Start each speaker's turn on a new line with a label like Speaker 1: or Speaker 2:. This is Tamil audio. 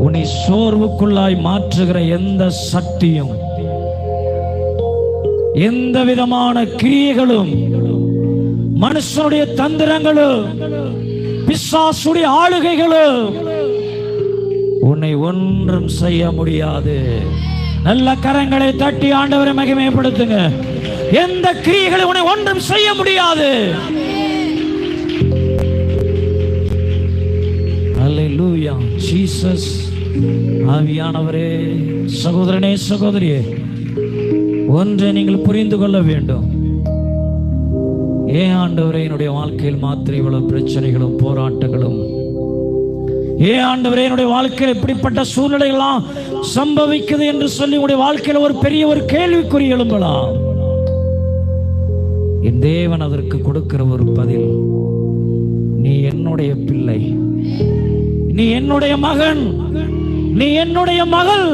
Speaker 1: உன்னை சோர்வுக்குள்ளாய் மாற்றுகிற எந்த சக்தியும், எந்த விதமான கிரியைகளும், மனுஷனுடைய தந்திரங்களும், பிசாசுடைய ஆளுகைகளும் உன்னை ஒன்றும் செய்ய முடியாது. நல்ல கரங்களை தட்டி ஆண்டவரை மகிமைப்படுத்துங்க. எந்த கிரியைகளும் உன்னை ஒன்றும் செய்ய முடியாது. அல்லேலூயா ஜீசஸ். ஆவியானவரே, சகோதரனே சகோதரியே, ஒன்றை நீங்கள் புரிந்து கொள்ள வேண்டும். ஏன் ஆண்டவரே என்னுடைய வாழ்க்கையில் மாத்திரை இவ்வளவு பிரச்சனைகளும் போராட்டங்களும், ஏன் ஆண்டவரே என்னுடைய வாழ்க்கையில் இப்படிப்பட்ட சூழ்நிலைகள்லாம் சம்பவிக்குது என்று சொல்லி உங்களுடைய வாழ்க்கையில் ஒரு பெரிய ஒரு கேள்விக்குறி எழும்பலாம். என் தேவன் அதற்கு கொடுக்கிற ஒரு பதில், நீ என்னுடைய பிள்ளை, நீ என்னுடைய மகன், நீ என்னுடைய மகள்.